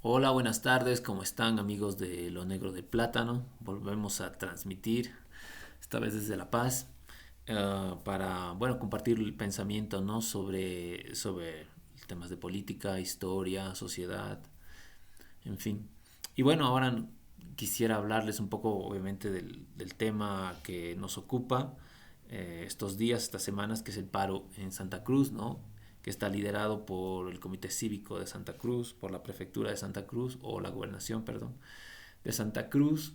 Hola, buenas tardes, ¿cómo están amigos de Lo Negro del Plátano? Volvemos a transmitir, esta vez desde La Paz, para, bueno, compartir el pensamiento, ¿no? sobre temas de política, historia, sociedad, en fin. Y bueno, ahora quisiera hablarles un poco, obviamente, del tema que nos ocupa estos días, estas semanas, que es el paro en Santa Cruz, ¿no? Que está liderado por el Comité Cívico de Santa Cruz, por la Prefectura de Santa Cruz, o la Gobernación, perdón, de Santa Cruz,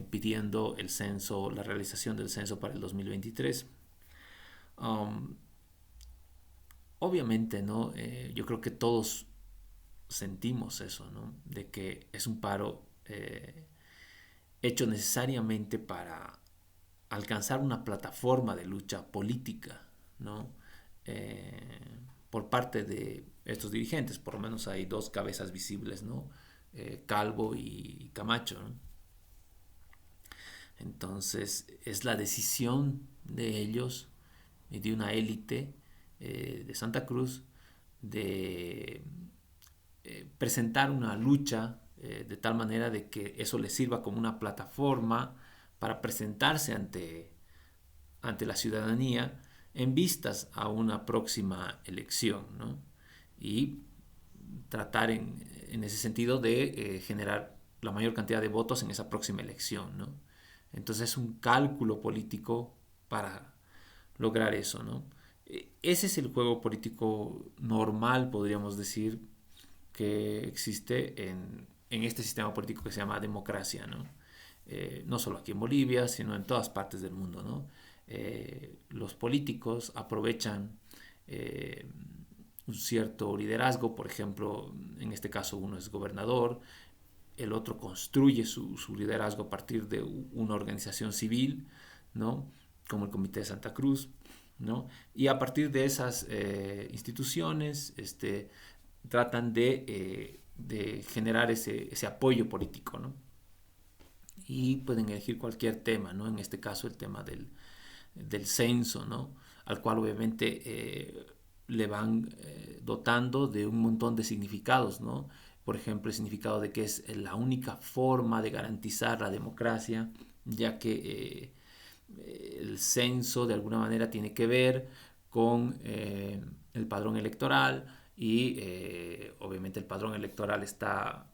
pidiendo el censo, la realización del censo para el 2023. Um, Obviamente, ¿no? Yo creo que todos sentimos eso, ¿no? De que es un paro hecho necesariamente para alcanzar una plataforma de lucha política, ¿no? Por parte de estos dirigentes, por lo menos hay dos cabezas visibles, ¿no? Calvo y Camacho, ¿no? Entonces es la decisión de ellos y de una élite de Santa Cruz de presentar una lucha de tal manera de que eso les sirva como una plataforma para presentarse ante la ciudadanía en vistas a una próxima elección, ¿no? Y tratar en ese sentido de generar la mayor cantidad de votos en esa próxima elección, ¿no? Entonces es un cálculo político para lograr eso, ¿no? Ese es el juego político normal, podríamos decir, que existe en este sistema político que se llama democracia, ¿no? No solo aquí en Bolivia, sino en todas partes del mundo, ¿no? Los políticos aprovechan un cierto liderazgo, por ejemplo, en este caso uno es gobernador, el otro construye su liderazgo a partir de una organización civil, ¿no? Como el Comité de Santa Cruz, ¿no? Y a partir de esas instituciones, tratan de generar ese apoyo político, ¿no? Y pueden elegir cualquier tema, ¿no? En este caso el tema del censo, ¿no? Al cual obviamente le van dotando de un montón de significados, ¿no? Por ejemplo, el significado de que es la única forma de garantizar la democracia, ya que el censo de alguna manera tiene que ver con el padrón electoral y obviamente el padrón electoral está,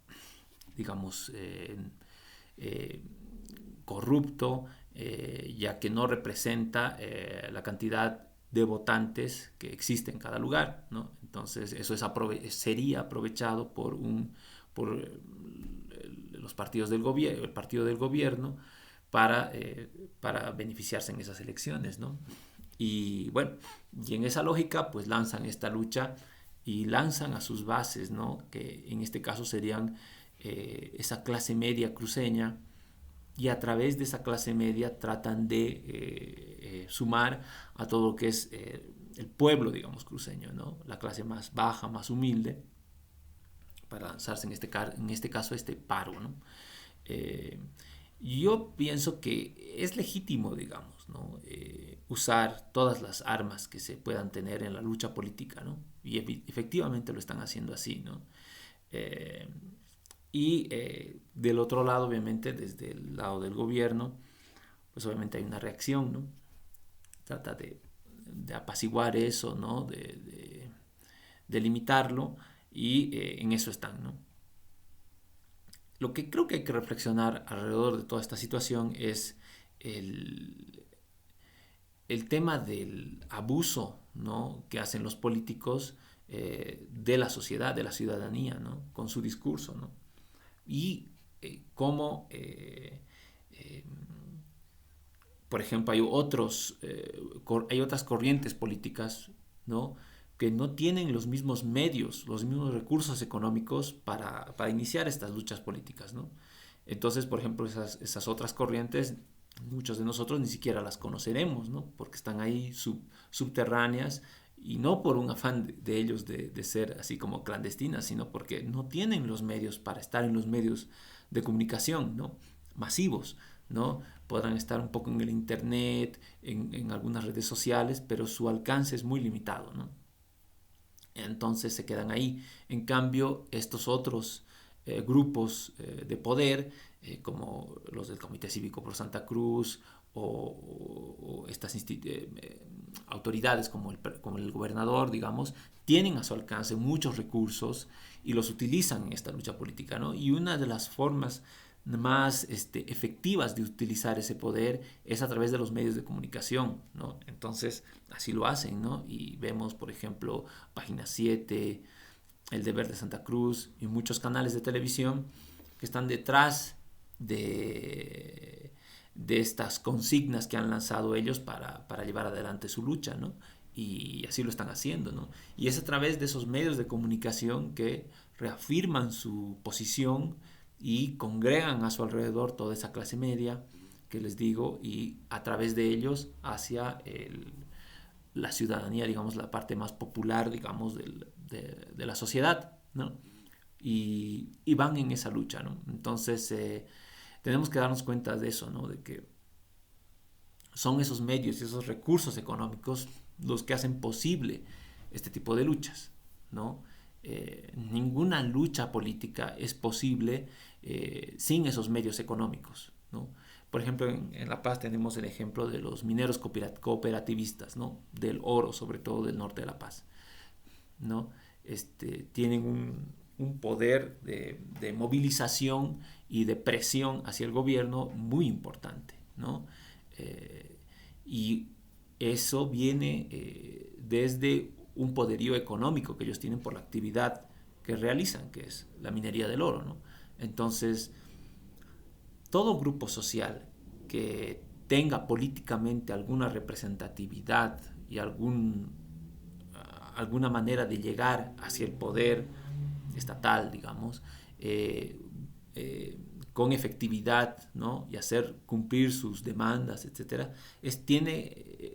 digamos, eh, corrupto, ya que no representa la cantidad de votantes que existe en cada lugar, ¿no? Entonces eso sería aprovechado por los partidos del gobierno, el partido del gobierno para beneficiarse en esas elecciones, ¿no? Y bueno, y en esa lógica pues lanzan esta lucha y lanzan a sus bases, ¿no? Que en este caso serían esa clase media cruceña, y a través de esa clase media tratan de sumar a todo lo que es el pueblo, digamos, cruceño, ¿no? La clase más baja, más humilde, para lanzarse en este caso este paro, ¿no? Eh, yo pienso que es legítimo, digamos, ¿no? Usar todas las armas que se puedan tener en la lucha política, ¿no? Y efectivamente lo están haciendo así, ¿no? Eh, del otro lado, obviamente, desde el lado del gobierno, pues obviamente hay una reacción, ¿no? Trata de apaciguar eso, ¿no? De limitarlo y en eso están, ¿no? Lo que creo que hay que reflexionar alrededor de toda esta situación es el, el tema del abuso, ¿no? Que hacen los políticos de la sociedad, de la ciudadanía, ¿no? Con su discurso, ¿no? Y cómo, por ejemplo, hay otras corrientes políticas, ¿no? Que no tienen los mismos medios, los mismos recursos económicos para iniciar estas luchas políticas, ¿no? Entonces, por ejemplo, esas otras corrientes, muchos de nosotros ni siquiera las conoceremos, ¿no? Porque están ahí subterráneas y no por un afán de ellos de ser así como clandestinas, sino porque no tienen los medios para estar en los medios de comunicación, ¿no? Masivos, ¿no? Podrán estar un poco en el internet, en algunas redes sociales, pero su alcance es muy limitado, ¿no? Entonces se quedan ahí. En cambio, estos otros grupos de poder, como los del Comité Cívico por Santa Cruz o estas autoridades como el gobernador, digamos, tienen a su alcance muchos recursos y los utilizan en esta lucha política, ¿no? Y una de las formas más efectivas de utilizar ese poder es a través de los medios de comunicación, ¿no? Entonces, así lo hacen, ¿no? Y vemos, por ejemplo, Página 7, El Deber de Santa Cruz y muchos canales de televisión que están detrás de estas consignas que han lanzado ellos para llevar adelante su lucha, ¿no? Y así lo están haciendo, ¿no? Y es a través de esos medios de comunicación que reafirman su posición y congregan a su alrededor toda esa clase media que les digo, y a través de ellos hacia la ciudadanía, digamos, la parte más popular, digamos, de la sociedad, ¿no? Y van en esa lucha, ¿no? Entonces, tenemos que darnos cuenta de eso, ¿no? De que son esos medios y esos recursos económicos los que hacen posible este tipo de luchas, ¿no? Ninguna lucha política es posible sin esos medios económicos, ¿no? Por ejemplo, en La Paz tenemos el ejemplo de los mineros cooperativistas, ¿no? Del oro, sobre todo del norte de La Paz, ¿no? Tienen un poder de movilización y de presión hacia el gobierno muy importante, ¿no? Eh, y eso viene desde un poderío económico que ellos tienen por la actividad que realizan, que es la minería del oro, ¿no? Entonces, todo grupo social que tenga políticamente alguna representatividad y alguna manera de llegar hacia el poder estatal, digamos, eh, con efectividad, ¿no? Y hacer cumplir sus demandas, etcétera,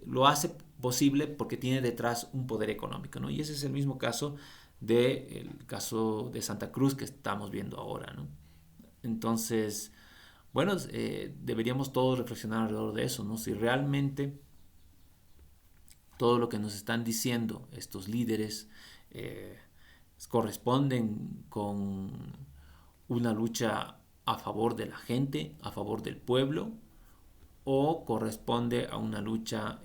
lo hace posible porque tiene detrás un poder económico, ¿no? Y ese es el mismo caso del caso de Santa Cruz que estamos viendo ahora, ¿no? Entonces, bueno, deberíamos todos reflexionar alrededor de eso, ¿no? Si realmente todo lo que nos están diciendo estos líderes eh, corresponden con una lucha a favor de la gente, a favor del pueblo, o corresponde a una lucha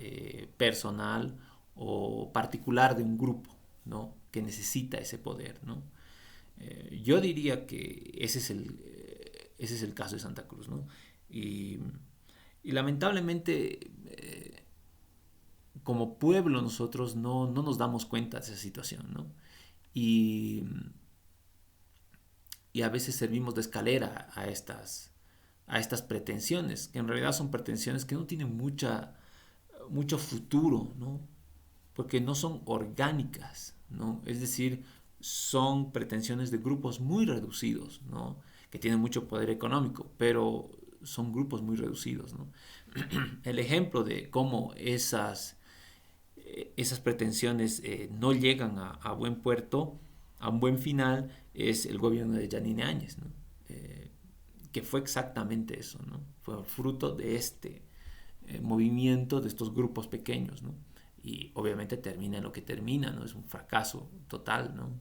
personal o particular de un grupo, ¿no? Que necesita ese poder, ¿no? Yo diría que ese es el caso de Santa Cruz, ¿no? Y, y lamentablemente, como pueblo, nosotros no nos damos cuenta de esa situación, ¿no? Y, y a veces servimos de escalera a estas pretensiones, que en realidad son pretensiones que no tienen mucho futuro, ¿no? Porque no son orgánicas, ¿no? Es decir, son pretensiones de grupos muy reducidos, ¿no? Que tienen mucho poder económico, pero son grupos muy reducidos, ¿no? El ejemplo de cómo esas pretensiones no llegan a buen puerto, a un buen final, es el gobierno de Yanine Áñez, ¿no? Que fue exactamente eso, ¿no? Fue fruto de este movimiento, de estos grupos pequeños, ¿no? Y obviamente termina en lo que termina, ¿no? Es un fracaso total, ¿no?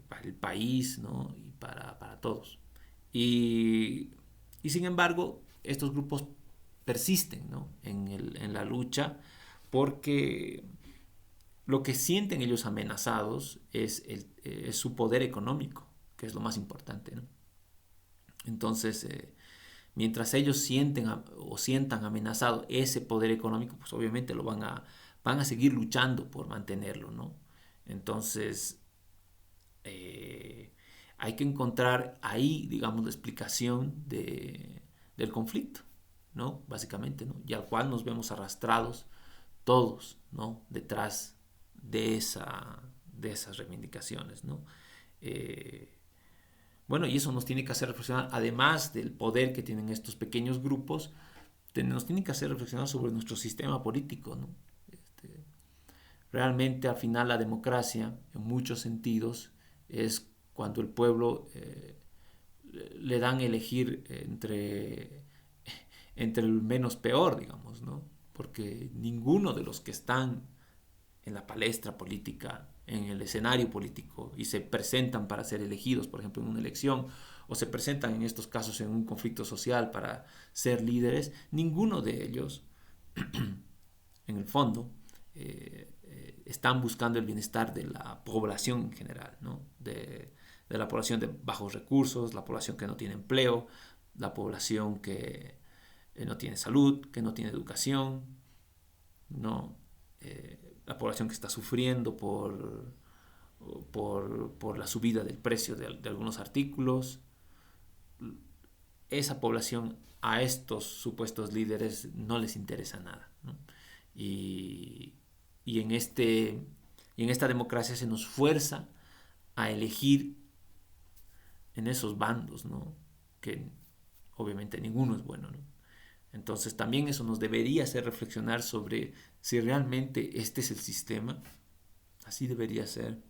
Para el país, ¿no? Y para todos. Y, y sin embargo, estos grupos persisten, ¿no? En la lucha porque lo que sienten ellos amenazados es su poder económico, que es lo más importante, ¿no? Entonces, mientras ellos sientan amenazado ese poder económico, pues obviamente van a seguir luchando por mantenerlo, ¿no? Entonces, hay que encontrar ahí, digamos, la explicación del conflicto, ¿no? Básicamente, ¿no? Y al cual nos vemos arrastrados todos, ¿no? Detrás de esas reivindicaciones, ¿no? Eh, bueno, y eso nos tiene que hacer reflexionar, además del poder que tienen estos pequeños grupos, nos tiene que hacer reflexionar sobre nuestro sistema político, ¿no? Realmente al final la democracia, en muchos sentidos, es cuando el pueblo le dan elegir entre el menos peor, digamos, ¿no? Porque ninguno de los que están en la palestra política en el escenario político y se presentan para ser elegidos, por ejemplo, en una elección, o se presentan en estos casos en un conflicto social para ser líderes, ninguno de ellos, en el fondo, están buscando el bienestar de la población en general, ¿no? De la población de bajos recursos, la población que no tiene empleo, la población que no tiene salud, que no tiene educación, ¿no? La población que está sufriendo por la subida del precio de algunos artículos. Esa población, a estos supuestos líderes no les interesa nada, ¿no? Y, y, en esta democracia se nos fuerza a elegir en esos bandos, ¿no? Que obviamente ninguno es bueno, ¿no? Entonces también eso nos debería hacer reflexionar sobre si realmente este es el sistema, así debería ser.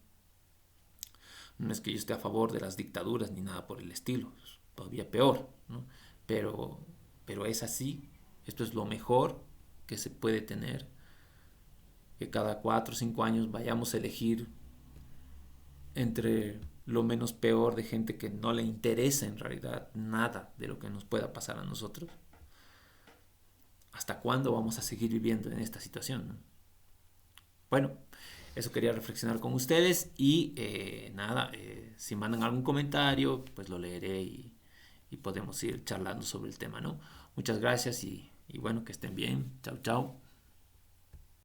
No es que yo esté a favor de las dictaduras ni nada por el estilo, es todavía peor, ¿no? Pero, pero es así, esto es lo mejor que se puede tener, que cada 4 o 5 años vayamos a elegir entre lo menos peor de gente que no le interesa en realidad nada de lo que nos pueda pasar a nosotros. ¿Hasta cuándo vamos a seguir viviendo en esta situación, no? Bueno, eso quería reflexionar con ustedes y nada, si mandan algún comentario, pues lo leeré y podemos ir charlando sobre el tema, ¿no? Muchas gracias y bueno, que estén bien. Chao, chao.